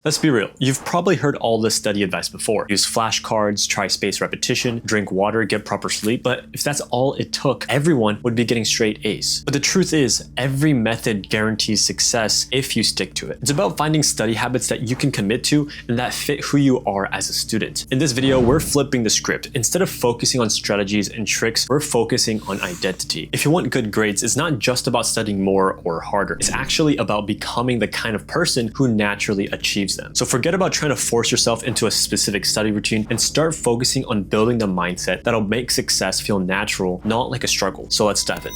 Let's be real, you've probably heard all this study advice before. Use flashcards, try spaced repetition, drink water, get proper sleep, but if that's all it took, everyone would be getting straight A's. But the truth is, every method guarantees success if you stick to it. It's about finding study habits that you can commit to and that fit who you are as a student. In this video, we're flipping the script. Instead of focusing on strategies and tricks, we're focusing on identity. If you want good grades, it's not just about studying more or harder. It's actually about becoming the kind of person who naturally achieves them. So forget about trying to force yourself into a specific study routine and start focusing on building the mindset that'll make success feel natural, not like a struggle. So let's dive in.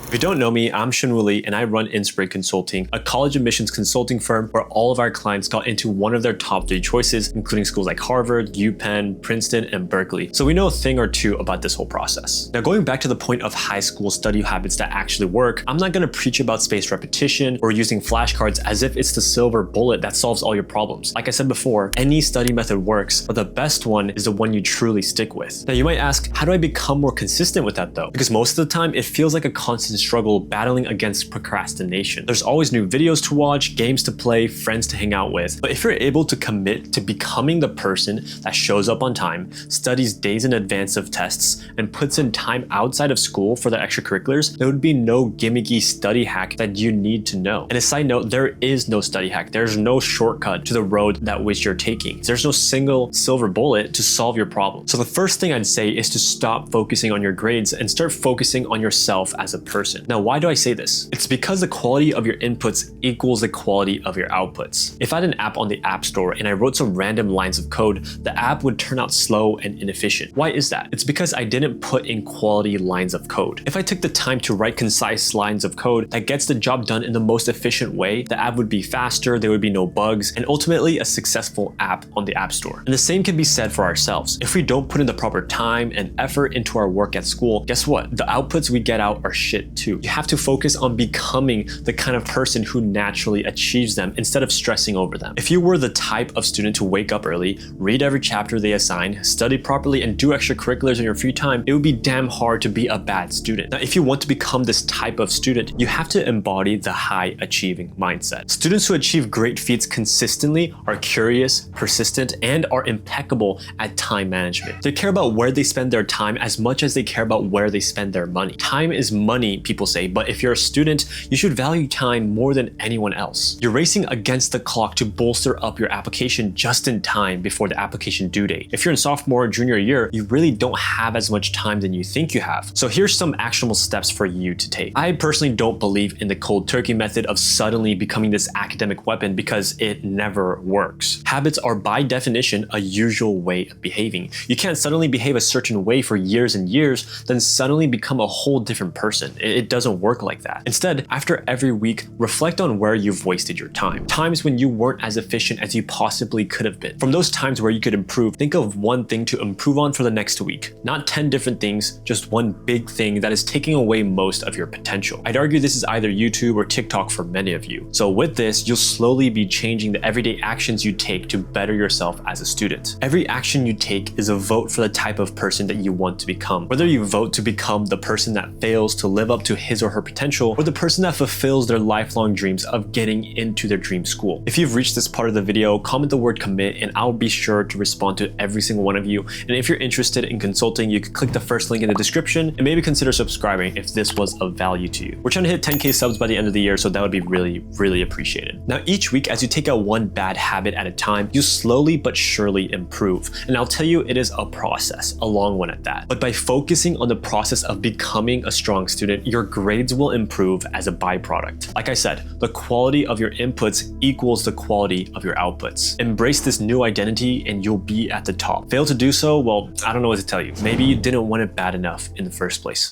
If you don't know me, I'm Shunwoo Lee and I run Inspirate Consulting, a college admissions consulting firm where all of our clients got into one of their top 3 choices, including schools like Harvard, UPenn, Princeton, and Berkeley. So we know a thing or two about this whole process. Now, going back to the point of high school study habits that actually work, I'm not going to preach about spaced repetition or using flashcards as if it's the silver bullet that solves all your problems. Like I said before, any study method works, but the best one is the one you truly stick with. Now, you might ask, how do I become more consistent with that though? Because most of the time, it feels like a constant struggle battling against procrastination. There's always new videos to watch, games to play, friends to hang out with. But if you're able to commit to becoming the person that shows up on time, studies days in advance of tests, and puts in time outside of school for the extracurriculars, there would be no gimmicky study hack that you need to know. And a side note, there is no study hack. There's no shortcut to the road that which you're taking. There's no single silver bullet to solve your problem. So the first thing I'd say is to stop focusing on your grades and start focusing on yourself as a person. Now, why do I say this? It's because the quality of your inputs equals the quality of your outputs. If I had an app on the App Store and I wrote some random lines of code, the app would turn out slow and inefficient. Why is that? It's because I didn't put in quality lines of code. If I took the time to write concise lines of code that gets the job done in the most efficient way, the app would be faster, there would be no bugs, and ultimately a successful app on the App Store. And the same can be said for ourselves. If we don't put in the proper time and effort into our work at school, guess what? The outputs we get out are shit too. You have to focus on becoming the kind of person who naturally achieves them instead of stressing over them. If you were the type of student to wake up early, read every chapter they assign, study properly, and do extracurriculars in your free time, it would be damn hard to be a bad student. Now, if you want to become this type of student, you have to embody the high achieving mindset. Students who achieve great feats consistently are curious, persistent, and are impeccable at time management. They care about where they spend their time as much as they care about where they spend their money. Time is money, people say, but if you're a student, you should value time more than anyone else. You're racing against the clock to bolster up your application just in time before the application due date. If you're in sophomore or junior year, you really don't have as much time than you think you have. So here's some actionable steps for you to take. I personally don't believe in the cold turkey method of suddenly becoming this academic weapon because it never works. Habits are by definition a usual way of behaving. You can't suddenly behave a certain way for years and years, then suddenly become a whole different person. It doesn't work like that. Instead, after every week, reflect on where you've wasted your time. Times when you weren't as efficient as you possibly could have been. From those times where you could improve, think of one thing to improve on for the next week. Not 10 different things, just one big thing that is taking away most of your potential. I'd argue this is either YouTube or TikTok for many of you. So with this, you'll slowly be changing the everyday actions you take to better yourself as a student. Every action you take is a vote for the type of person that you want to become. Whether you vote to become the person that fails to live up to his or her potential, or the person that fulfills their lifelong dreams of getting into their dream school. If you've reached this part of the video, comment the word commit and I'll be sure to respond to every single one of you. And if you're interested in consulting, you can click the first link in the description and maybe consider subscribing if this was of value to you. We're trying to hit 10K subs by the end of the year, so that would be really, really appreciated. Now, each week as you take out one bad habit at a time, you slowly but surely improve. And I'll tell you, it is a process, a long one at that. But by focusing on the process of becoming a strong student, your grades will improve as a byproduct. Like I said, the quality of your inputs equals the quality of your outputs. Embrace this new identity and you'll be at the top. Fail to do so? Well, I don't know what to tell you. Maybe you didn't want it bad enough in the first place.